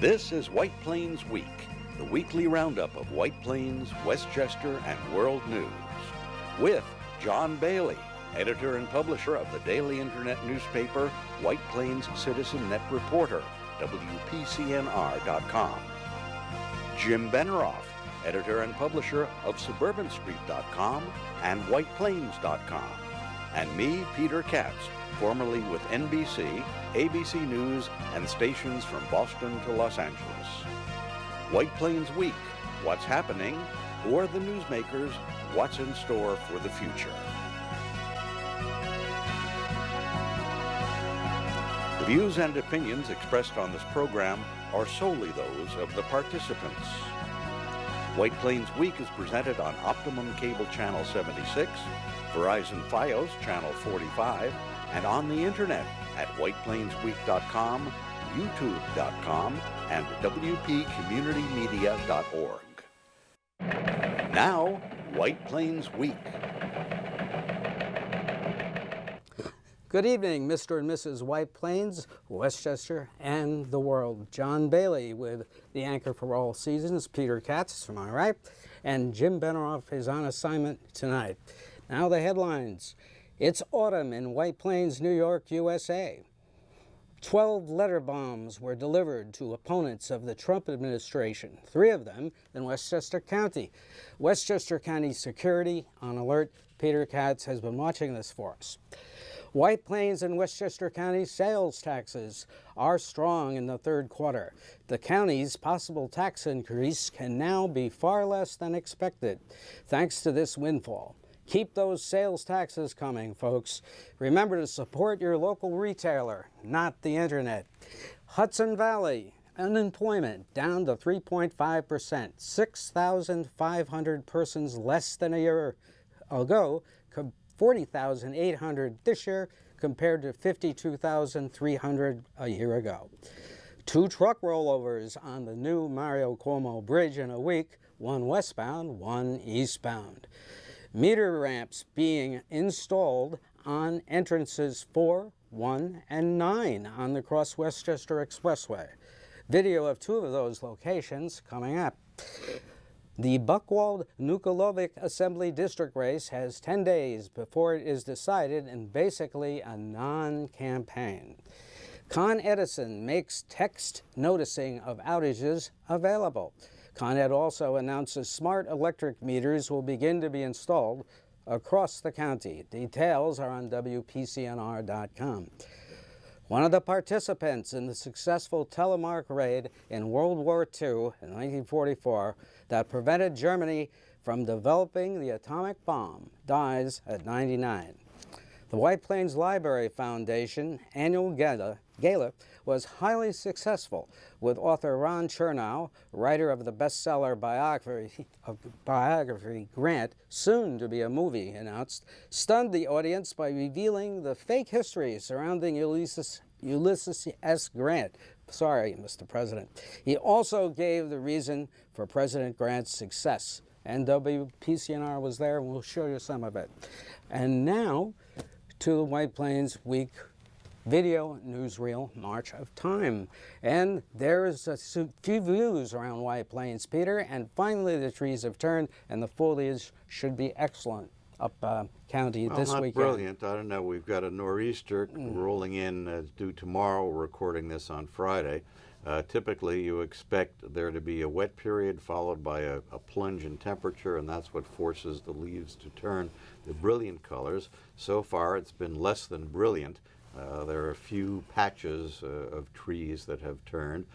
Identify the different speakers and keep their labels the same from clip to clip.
Speaker 1: This is White Plains Week, the weekly roundup of White Plains, Westchester, and world news. With John Bailey, editor and publisher of the daily internet newspaper White Plains Citizen Net Reporter, WPCNR.com. Jim Benneroff, editor and publisher of SuburbanStreet.com and WhitePlains.com. And me, Peteer Katz, formerly with NBC, ABC News, and stations from Boston to Los Angeles. White Plains Week, what's happening, who are the newsmakers, what's in store for the future. The views and opinions expressed on this program are solely those of the participants. White Plains Week is presented on Optimum Cable Channel 76, Verizon Fios Channel 45, and on the internet at whiteplainsweek.com, youtube.com, and wpcommunitymedia.org. Now, White Plains Week.
Speaker 2: Good evening, Mr. and Mrs. White Plains, Westchester, and the world. John Bailey with the anchor for all seasons, Peteer Katz, to my right, and Jim Benneroff is on assignment tonight. Now the headlines. It's autumn in White Plains, New York, USA. 12 letter bombs were delivered to opponents of the Trump administration, 3 of them in Westchester County. Westchester County Security on alert. Peteer Katz has been watching this for us. White Plains and Westchester County sales taxes are strong in the third quarter. The county's possible tax increase can now be far less than expected, thanks to this windfall. Keep those sales taxes coming, folks. Remember to support your local retailer, not the internet. Hudson Valley, unemployment down to 3.5%, 6,500 persons less than a year ago, 40,800 this year compared to 52,300 a year ago. 2 truck rollovers on the new Mario Cuomo Bridge in a week, 1 westbound, 1 eastbound. Meter ramps being installed on entrances 4, 1, and 9 on the Cross Westchester Expressway. Video of 2 of those locations coming up. The Buchwald-Nukulovic Assembly District race has 10 days before it is decided in basically a non-campaign. Con Edison makes text noticing of outages available. Con Ed also announces smart electric meters will begin to be installed across the county. Details are on WPCNR.com. One of the participants in the successful telemark raid in World War II in 1944 that prevented Germany from developing the atomic bomb dies at 99. The White Plains Library Foundation annual gala was highly successful, with author Ron Chernow, writer of the bestseller biography Grant, soon to be a movie announced, stunned the audience by revealing the fake history surrounding Ulysses S. Grant. Sorry, Mr. President. He also gave the reason for President Grant's success. And WPCNR was there, and we'll show you some of it. And now to the White Plains Week video newsreel March of Time. And there's a few views around White Plains, Peter, and finally the trees have turned and the foliage should be excellent up county this
Speaker 3: not
Speaker 2: weekend.
Speaker 3: Brilliant. I don't know. We've got a nor'easter rolling in due tomorrow. We're recording this on Friday. Typically, you expect there to be a wet period followed by a plunge in temperature, and that's what forces the leaves to turn the brilliant colors. So far, it's been less than brilliant. There are a few patches of trees that have turned,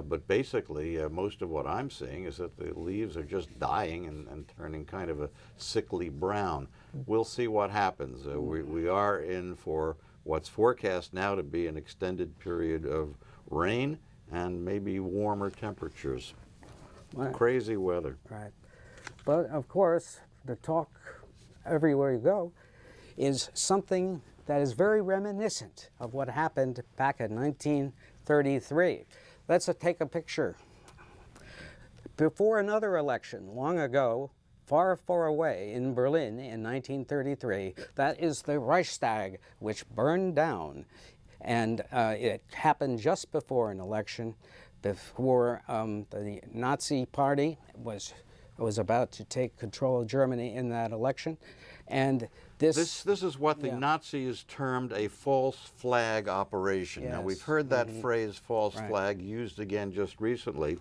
Speaker 3: but basically most of what I'm seeing is that the leaves are just dying and turning kind of a sickly brown. We'll see what happens. We are in for what's forecast now to be an extended period of rain and maybe warmer temperatures.
Speaker 2: Right.
Speaker 3: Crazy weather.
Speaker 2: Right. But of course, the talk everywhere you go is something that is very reminiscent of what happened back in 1933. Let's take a picture. Before another election, long ago, far, far away in Berlin in 1933, that is the Reichstag, which burned down And it happened just before an election, before the Nazi Party was about to take control of Germany in that election. And this
Speaker 3: is what the Nazis termed a false flag operation.
Speaker 2: Yes.
Speaker 3: Now, we've heard that phrase, false flag, used again just recently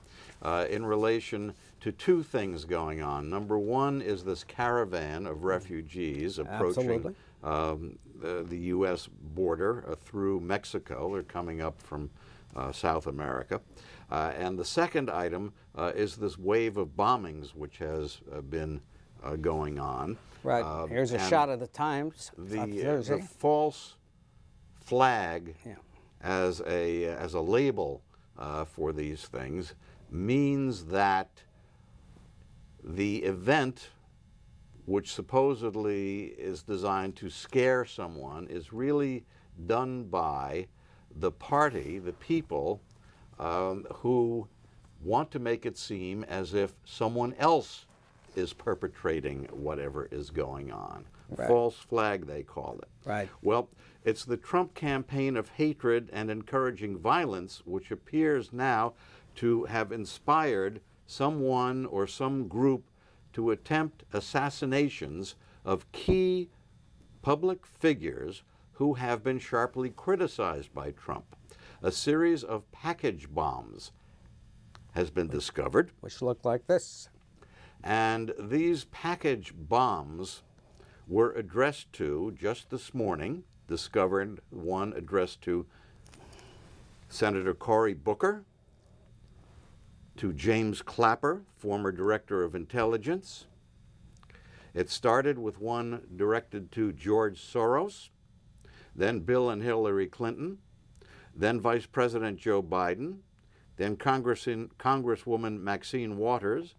Speaker 3: in relation to two things going on. Number one is this caravan of refugees approaching the U.S. border through Mexico. They're coming up from South America. And the second item is this wave of bombings which has been going on.
Speaker 2: Right. Here's a shot of the Times.
Speaker 3: The false flag as a label for these things means that the event, which supposedly is designed to scare someone, is really done by the party, the people, who want to make it seem as if someone else is perpetrating whatever is going on.
Speaker 2: Right.
Speaker 3: False flag, they call it.
Speaker 2: Right.
Speaker 3: Well, it's the Trump campaign of hatred and encouraging violence which appears now to have inspired someone or some group to attempt assassinations of key public figures who have been sharply criticized by Trump. A series of package bombs has been discovered.
Speaker 2: Which look like this.
Speaker 3: And these package bombs were addressed to, just this morning, discovered one addressed to Senator Cory Booker, to James Clapper, former Director of Intelligence. It started with one directed to George Soros, then Bill and Hillary Clinton, then Vice President Joe Biden, then Congresswoman Maxine Waters,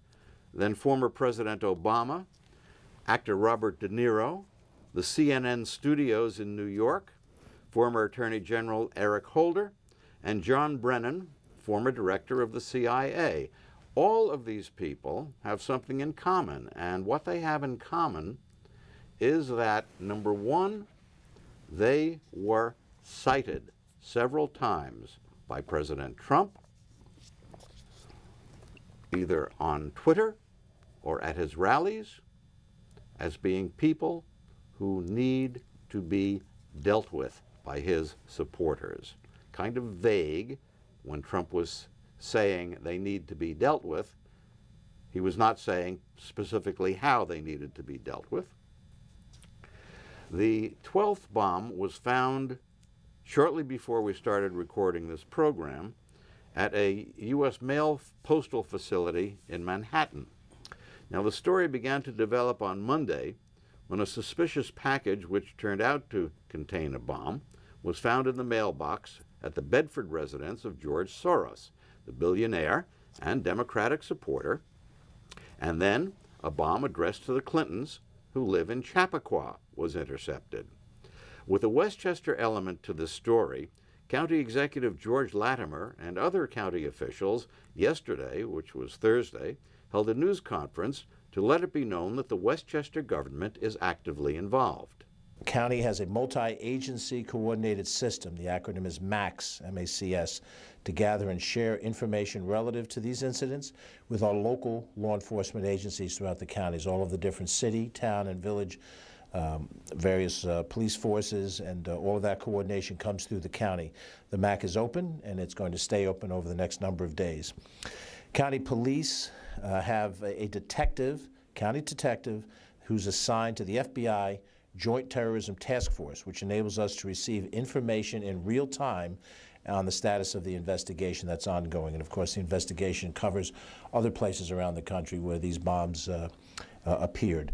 Speaker 3: then former President Obama, actor Robert De Niro, the CNN studios in New York, former Attorney General Eric Holder, and John Brennan, former director of the CIA. All of these people have something in common, and what they have in common is that, number one, they were cited several times by President Trump, either on Twitter or at his rallies, as being people who need to be dealt with by his supporters. Kind of vague. When Trump was saying they need to be dealt with, he was not saying specifically how they needed to be dealt with. The 12th bomb was found shortly before we started recording this program at a U.S. mail postal facility in Manhattan. Now, the story began to develop on Monday when a suspicious package, which turned out to contain a bomb, was found in the mailbox at the Bedford residence of George Soros, the billionaire and Democratic supporter, and then a bomb addressed to the Clintons, who live in Chappaqua, was intercepted. With a Westchester element to this story, County Executive George Latimer and other county officials yesterday, which was Thursday, held a news conference to let it be known that the Westchester government is actively involved.
Speaker 4: The county has a multi-agency coordinated system, the acronym is MACS, M-A-C-S, to gather and share information relative to these incidents with our local law enforcement agencies throughout the counties, all of the different city, town, and village, various police forces, and all of that coordination comes through the county. The MAC is open, and it's going to stay open over the next number of days. County police have a detective, county detective, who's assigned to the FBI Joint Terrorism Task Force, which enables us to receive information in real time on the status of the investigation that's ongoing. And of course, the investigation covers other places around the country where these bombs appeared.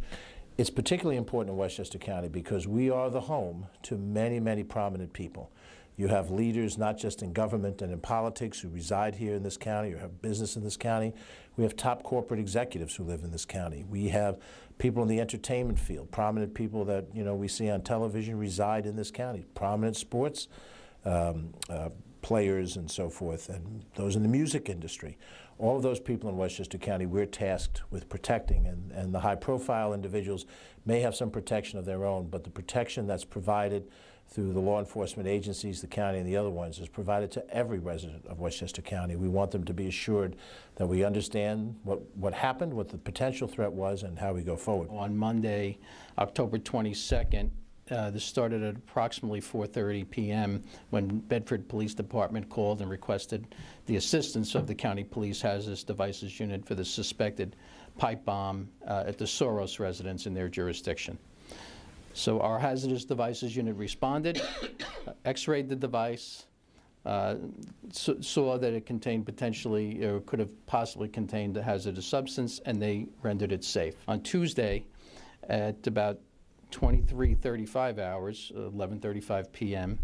Speaker 4: It's particularly important in Westchester County because we are the home to many, many prominent people. You have leaders not just in government and in politics who reside here in this county or have business in this county. We have top corporate executives who live in this county. We have people in the entertainment field, prominent people that we see on television reside in this county, prominent sports players and so forth, and those in the music industry. All of those people in Westchester County we're tasked with protecting, and the high-profile individuals may have some protection of their own, but the protection that's provided through the law enforcement agencies, the county, and the other ones, is provided to every resident of Westchester County. We want them to be assured that we understand what happened, what the potential threat was, and how we go forward.
Speaker 5: On Monday, October 22nd, this started at approximately 4:30 p.m. when Bedford Police Department called and requested the assistance of the County Police Hazardous Devices Unit for the suspected pipe bomb at the Soros residence in their jurisdiction. So our Hazardous Devices Unit responded, x-rayed the device, saw that it contained potentially, or could have possibly contained a hazardous substance, and they rendered it safe. On Tuesday, at about 23:35 hours, 11:35 p.m.,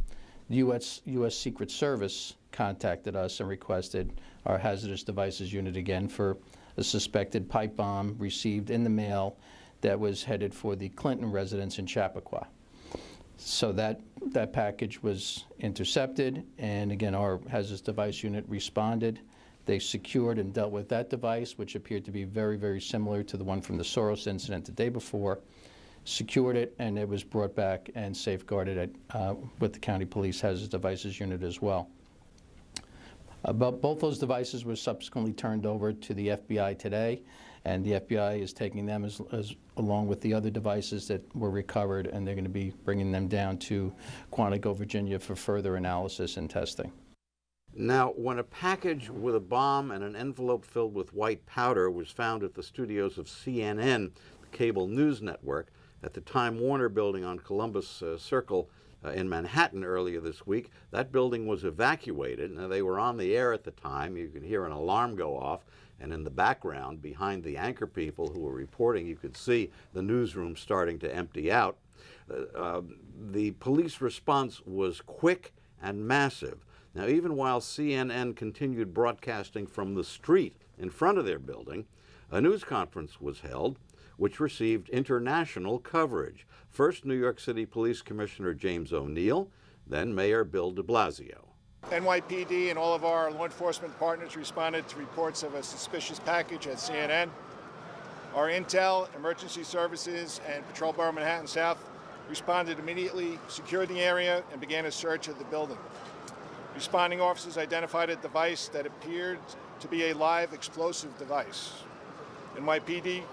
Speaker 5: the U.S. Secret Service contacted us and requested our Hazardous Devices Unit again for a suspected pipe bomb received in the mail that was headed for the Clinton residence in Chappaqua. So that package was intercepted, and again, our Hazardous Device Unit responded. They secured and dealt with that device, which appeared to be very, very similar to the one from the Soros incident the day before, secured it, and it was brought back and safeguarded with the County Police Hazardous Devices Unit as well. But both those devices were subsequently turned over to the FBI today, and the FBI is taking them as along with the other devices that were recovered, and they're going to be bringing them down to Quantico, Virginia for further analysis and testing.
Speaker 3: Now, when a package with a bomb and an envelope filled with white powder was found at the studios of CNN, the cable news network, at the Time Warner building on Columbus Circle in Manhattan earlier this week, that building was evacuated. Now, they were on the air at the time. You could hear an alarm go off, and in the background, behind the anchor people who were reporting, you could see the newsroom starting to empty out. The police response was quick and massive. Now, even while CNN continued broadcasting from the street in front of their building, a news conference was held which received international coverage. First, New York City Police Commissioner James O'Neill, then Mayor Bill de Blasio.
Speaker 6: NYPD and all of our law enforcement partners responded to reports of a suspicious package at CNN. Our Intel, Emergency Services, and Patrol Borough Manhattan South responded immediately, secured the area, and began a search of the building. Responding officers identified a device that appeared to be a live explosive device. NYPD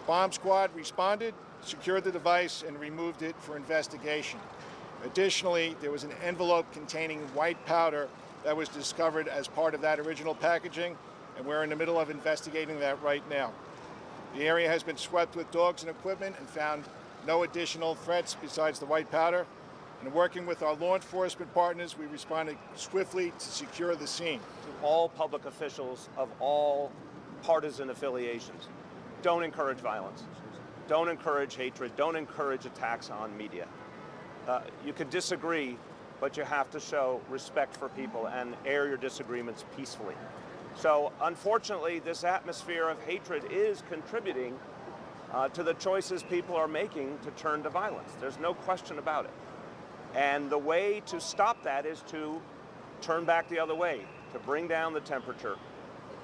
Speaker 6: Bomb Squad responded, secured the device, and removed it for investigation. Additionally, there was an envelope containing white powder that was discovered as part of that original packaging, and we're in the middle of investigating that right now. The area has been swept with dogs and equipment and found no additional threats besides the white powder. And working with our law enforcement partners, we responded swiftly to secure the scene.
Speaker 7: To all public officials of all partisan affiliations, don't encourage violence. Don't encourage hatred. Don't encourage attacks on media. You could disagree, but you have to show respect for people and air your disagreements peacefully. So unfortunately, this atmosphere of hatred is contributing to the choices people are making to turn to violence. There's no question about it. And the way to stop that is to turn back the other way, to bring down the temperature,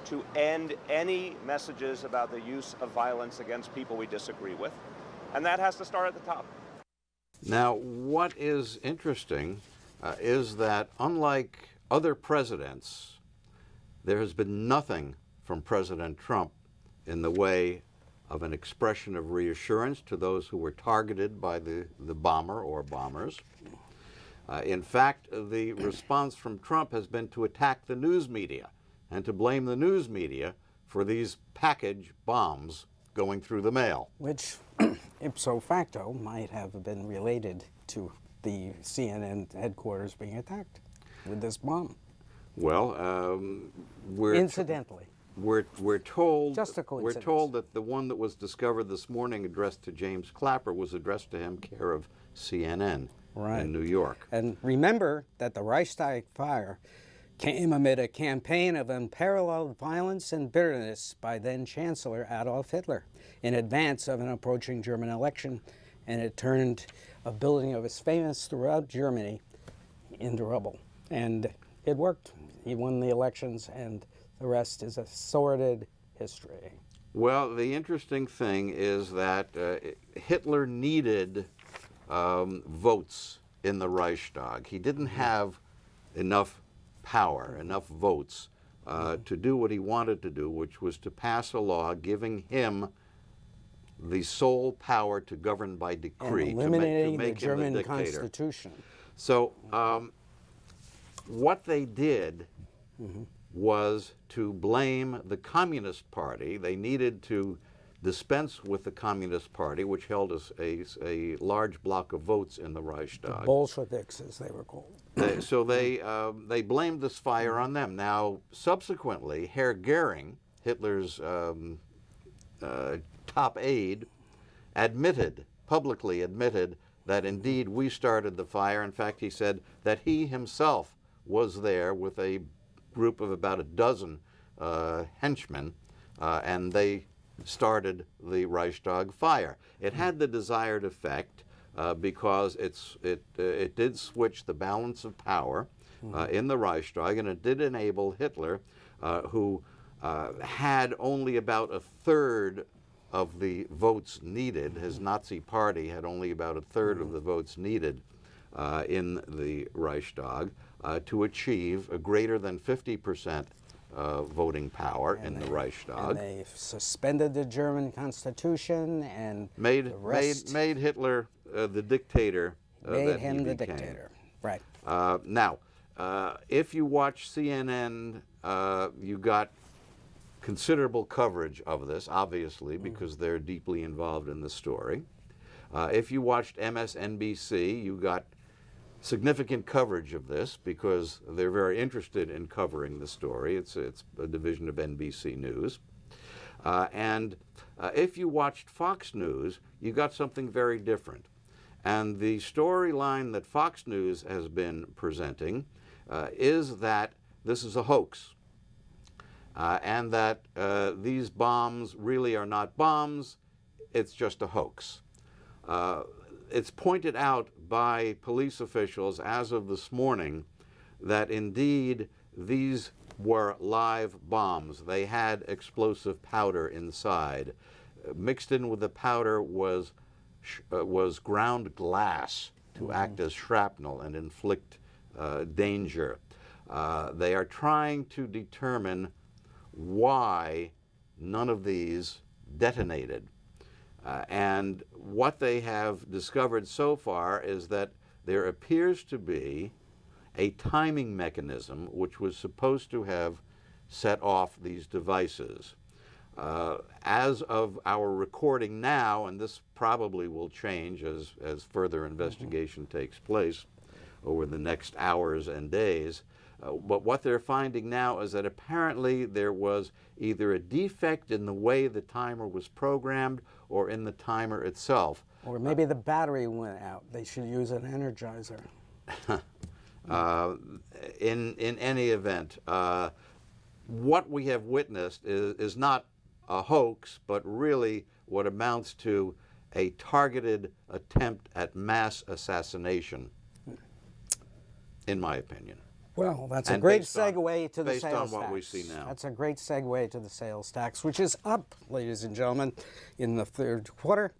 Speaker 7: to end any messages about the use of violence against people we disagree with. And that has to start at the top.
Speaker 3: Now, what is interesting is that unlike other presidents, there has been nothing from President Trump in the way of an expression of reassurance to those who were targeted by the bomber or bombers. In fact, the response from Trump has been to attack the news media and to blame the news media for these package bombs going through the mail.
Speaker 2: Which, ipso facto, might have been related to the CNN headquarters being attacked with this bomb.
Speaker 3: Well,
Speaker 2: Incidentally.
Speaker 3: We're told
Speaker 2: Just a coincidence.
Speaker 3: We're told that the one that was discovered this morning addressed to James Clapper was addressed to him care of CNN in New York.
Speaker 2: And remember that the Reichstag fire came amid a campaign of unparalleled violence and bitterness by then-Chancellor Adolf Hitler in advance of an approaching German election, and it turned a building that was famous throughout Germany into rubble. And it worked. He won the elections, and the rest is a sordid history.
Speaker 3: Well, the interesting thing is that Hitler needed votes in the Reichstag. He didn't have enough power, enough votes to do what he wanted to do, which was to pass a law giving him the sole power to govern by decree,
Speaker 2: and eliminating
Speaker 3: to make
Speaker 2: the German
Speaker 3: him the dictator.
Speaker 2: Constitution.
Speaker 3: So what they did was to blame the Communist Party. They needed to dispense with the Communist Party, which held a large block of votes in the Reichstag.
Speaker 2: Bolsheviks, as they were called.
Speaker 3: So they blamed this fire on them. Now, subsequently, Herr Goering, Hitler's top aide, publicly admitted that indeed we started the fire. In fact, he said that he himself was there with a group of about a dozen henchmen, and they started the Reichstag fire. It had the desired effect because it did switch the balance of power in the Reichstag, and it did enable Hitler, who had only about a third of the votes needed. His Nazi party had only about a third of the votes needed in the Reichstag to achieve a greater than 50% voting power in the Reichstag.
Speaker 2: And they suspended the German Constitution and
Speaker 3: made Hitler the dictator
Speaker 2: made
Speaker 3: that
Speaker 2: him
Speaker 3: he
Speaker 2: the
Speaker 3: became.
Speaker 2: dictator. Right.
Speaker 3: Now, if you watch CNN, you got considerable coverage of this, obviously, because they're deeply involved in the story. If you watched MSNBC, you got significant coverage of this because they're very interested in covering the story. It's a division of NBC News. And if you watched Fox News, you got something very different. And the storyline that Fox News has been presenting is that this is a hoax. And that these bombs really are not bombs, it's just a hoax. It's pointed out by police officials as of this morning that indeed these were live bombs. They had explosive powder inside. Mixed in with the powder was ground glass to act as shrapnel and inflict danger. They are trying to determine why none of these detonated. And what they have discovered so far is that there appears to be a timing mechanism which was supposed to have set off these devices. As of our recording now, and this probably will change as further investigation takes place over the next hours and days, but what they're finding now is that apparently there was either a defect in the way the timer was programmed or in the timer itself.
Speaker 2: Or maybe the battery went out. They should use an energizer.
Speaker 3: In any event, what we have witnessed is not a hoax, but really what amounts to a targeted attempt at mass assassination, in my opinion.
Speaker 2: Well, that's a
Speaker 3: And
Speaker 2: great
Speaker 3: based on-
Speaker 2: segue to the
Speaker 3: based
Speaker 2: sales tax.
Speaker 3: on what we see now.
Speaker 2: That's a great segue to the sales tax, which is up, ladies and gentlemen, in the third quarter.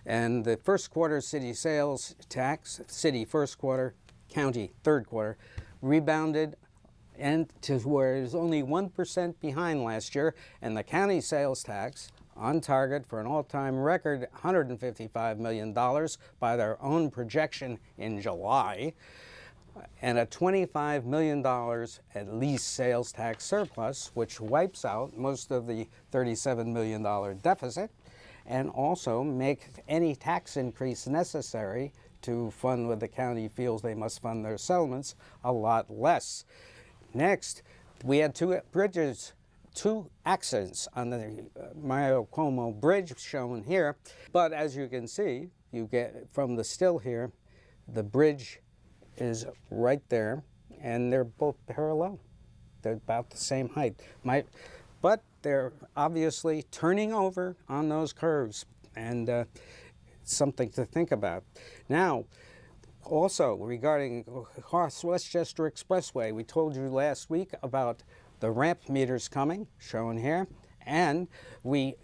Speaker 2: And the first quarter city sales tax, city first quarter, county third quarter, rebounded and to where it was only 1% behind last year. And the county sales tax on target for an all-time record $155 million by their own projection in July, and a $25 million at least sales tax surplus, which wipes out most of the $37 million deficit, and also make any tax increase necessary to fund what the county feels they must fund their settlements a lot less. Next, we had two accidents on the Mario Cuomo Bridge shown here, but as you can see, you get from the still here, the bridge is right there, and they're both parallel. They're about the same height. But they're obviously turning over on those curves, and something to think about. Now, also regarding Westchester Expressway, we told you last week about the ramp meters coming, shown here, and we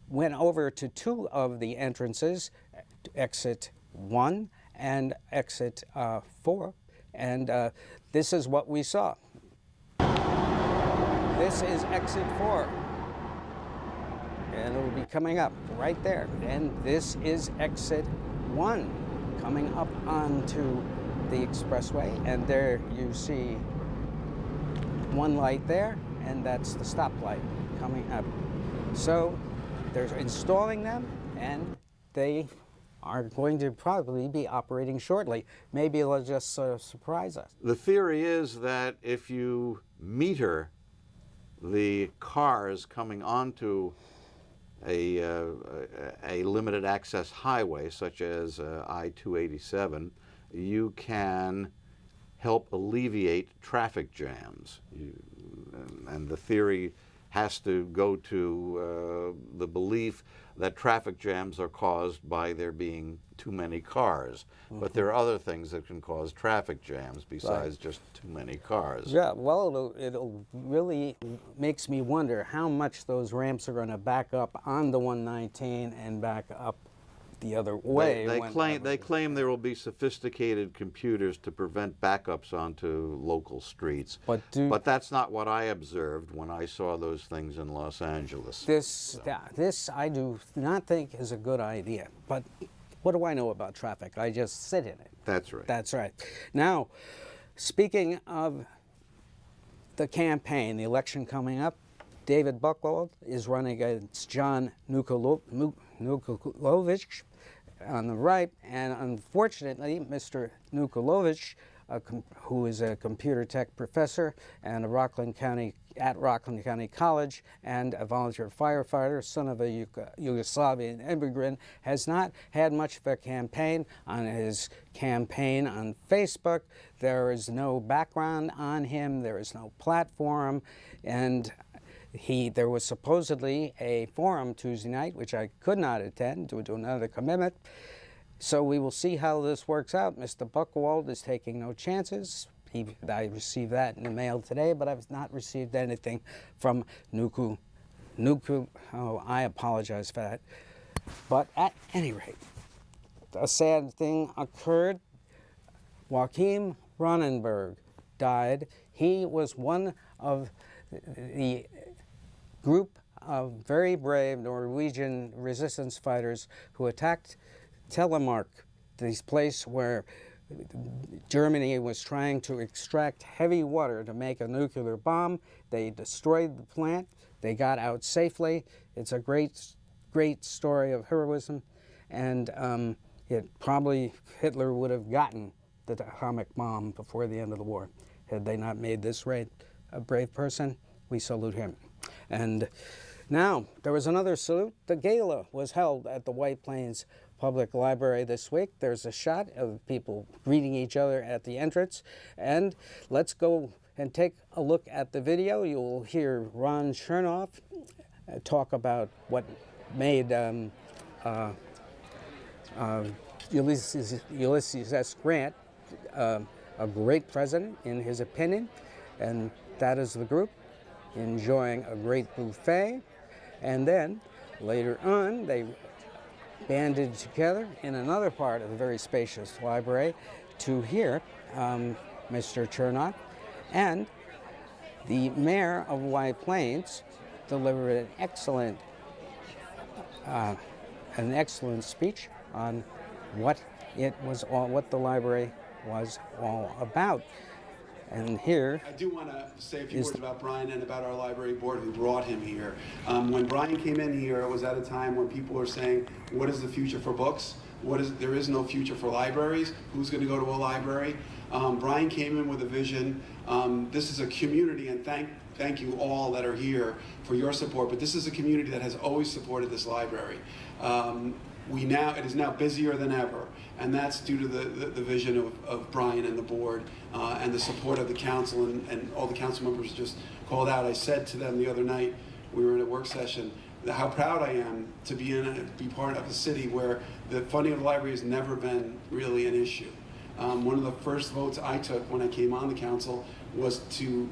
Speaker 2: went over to two of the entrances, exit 1 and exit 4. And this is what we saw. This is exit 4. And it will be coming up right there. And this is exit 1 coming up onto the expressway. And there you see one light there, and that's the stoplight coming up. So they're installing them, and they are going to probably be operating shortly. Maybe they'll just sort of surprise us.
Speaker 3: The theory is that if you meter the cars coming onto a limited access highway, such as I-287, you can help alleviate traffic jams. And the theory has to go to the belief that traffic jams are caused by there being too many cars. But there are other things that can cause traffic jams besides just too many cars.
Speaker 2: Yeah, well, it'll really makes me wonder how much those ramps are going to back up on the 119 and back up the other way.
Speaker 3: They claim there will be sophisticated computers to prevent backups onto local streets. But that's not what I observed when I saw those things in Los Angeles.
Speaker 2: This I do not think is a good idea. But what do I know about traffic? I just sit in it.
Speaker 3: That's right.
Speaker 2: That's right. Now, speaking of the campaign, the election coming up, David Buchwald is running against John Nukulovich on the right, and unfortunately, Mr. Nukulovich, who is a computer tech professor and at Rockland County College and a volunteer firefighter, son of a Yugoslavian immigrant, has not had much of a campaign. On his campaign on Facebook, there is no background on him, there is no platform, and there was supposedly a forum Tuesday night, which I could not attend due to another commitment. So we will see how this works out. Mr. Buchwald is taking no chances. I received that in the mail today, but I've not received anything from Nuku. Oh, I apologize for that. But at any rate, a sad thing occurred. Joachim Ronenberg died. He was one of the group of very brave Norwegian resistance fighters who attacked Telemark, this place where Germany was trying to extract heavy water to make a nuclear bomb. They destroyed the plant. They got out safely. It's a great story of heroism, and Hitler would have gotten the atomic bomb before the end of the war had they not made this raid. A brave person, we salute him. And now, there was another salute. The gala was held at the White Plains Public Library this week. There's a shot of people greeting each other at the entrance. And let's go and take a look at the video. You'll hear Ron Chernoff talk about what made Ulysses S. Grant a great president, in his opinion. And that is the group enjoying a great buffet. And then later on, they banded together in another part of the very spacious library to hear Mr. Chernoff. And the mayor of White Plains delivered an excellent speech on what the library was all about. And here,
Speaker 8: I do want to say a few words about Brian and about our library board who brought him here. When Brian came in here, it was at a time when people were saying, what is the future for books? There is no future for libraries. Who's going to go to a library? Brian came in with a vision. This is a community, and thank you all that are here for your support, but this is a community that has always supported this library. It is now busier than ever, and that's due to the vision of Brian and the board and the support of the council, and all the council members just called out. I said to them the other night, we were in a work session, how proud I am to be part of a city where the funding of the library has never been really an issue. One of the first votes I took when I came on the council was to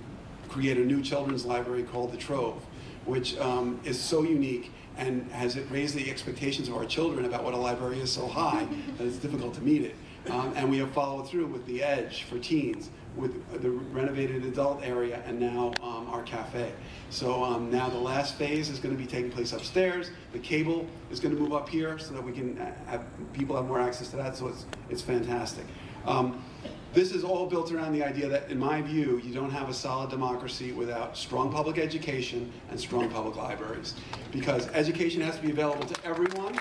Speaker 8: create a new children's library called The Trove, which is so unique and has raised the expectations of our children about what a library is so high that it's difficult to meet it. And we have followed through with the Edge for teens, with the renovated adult area, and now our cafe. So now the last phase is going to be taking place upstairs. The cable is going to move up here so that we can have people have more access to that. So it's fantastic. This is all built around the idea that, in my view, you don't have a solid democracy without strong public education and strong public libraries. Because education has to be available to everyone.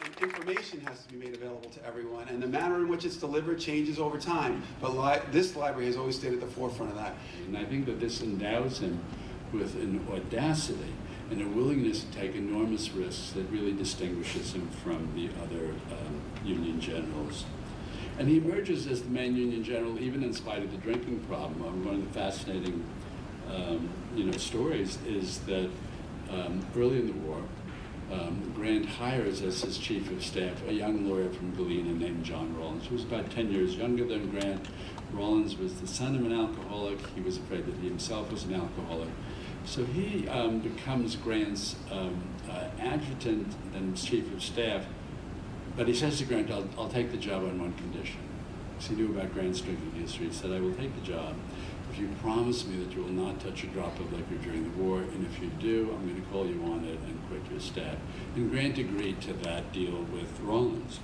Speaker 8: And information has to be made available to everyone. And the manner in which it's delivered changes over time. But this library has always stayed at the forefront of that.
Speaker 9: And I think that this endows him with an audacity and a willingness to take enormous risks that really distinguishes him from the other Union generals. And he emerges as the main Union general even in spite of the drinking problem. One of the fascinating stories is that early in the war, Grant hires as his chief of staff a young lawyer from Galena named John Rawlins, who was about 10 years younger than Grant. Rawlins was the son of an alcoholic. He was afraid that he himself was an alcoholic. So he becomes Grant's adjutant and chief of staff, but he says to Grant, I'll take the job on one condition. Because he knew about Grant's drinking history. He said, I will take the job if you promise me that you will not touch a drop of liquor during the war, and if you do, I'm going to call you on it and quit your staff. And Grant agreed to that deal with Rawlins.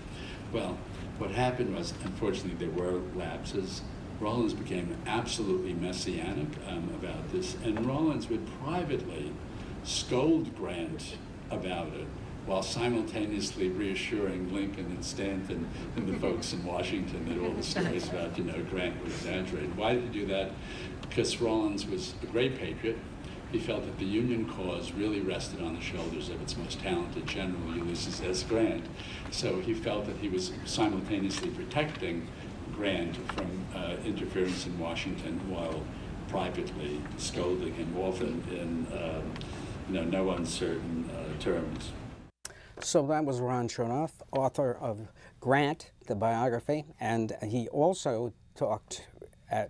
Speaker 9: Well, what happened was, unfortunately, there were lapses. Rawlins became absolutely messianic about this, and Rawlins would privately scold Grant about it, while simultaneously reassuring Lincoln and Stanton and the folks in Washington that all the stories about, Grant were exaggerated. Why did he do that? Because Rawlins was a great patriot. He felt that the Union cause really rested on the shoulders of its most talented general, Ulysses S. Grant. So he felt that he was simultaneously protecting Grant from interference in Washington while privately scolding him, often in no uncertain terms.
Speaker 2: So that was Ron Chernoff, author of Grant, the biography, and he also talked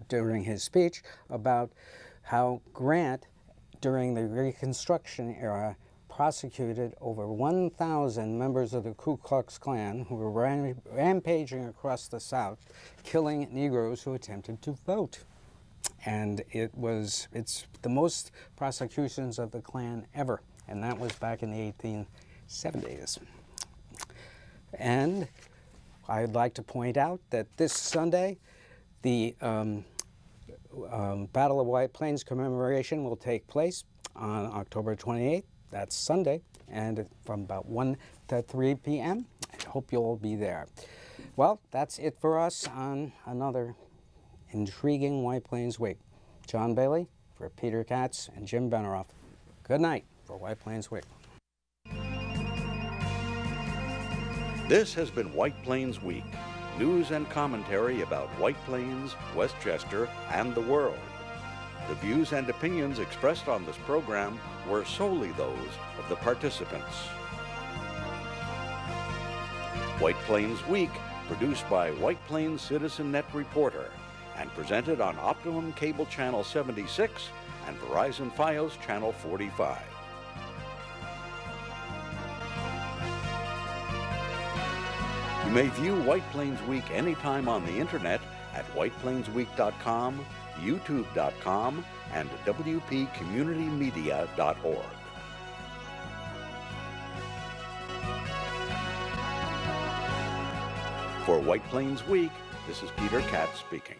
Speaker 2: during his speech about how Grant, during the Reconstruction era, prosecuted over 1,000 members of the Ku Klux Klan who were rampaging across the South, killing Negroes who attempted to vote. And it's the most prosecutions of the Klan ever, and that was back in the 1870s. And I'd like to point out that this Sunday, the Battle of White Plains commemoration will take place on October 28th. That's Sunday, and from about 1 to 3 p.m. I hope you'll all be there. Well, that's it for us on another intriguing White Plains Week. John Bailey for Peteer Katz and Jim Beneroff. Good night for White Plains Week.
Speaker 1: This has been White Plains Week, news and commentary about White Plains, Westchester, and the world. The views and opinions expressed on this program were solely those of the participants. White Plains Week, produced by White Plains Citizen Net Reporter, and presented on Optimum Cable Channel 76 and Verizon Fios Channel 45. You may view White Plains Week anytime on the internet at whiteplainsweek.com, youtube.com, and wpcommunitymedia.org. For White Plains Week, this is Peteer Katz speaking.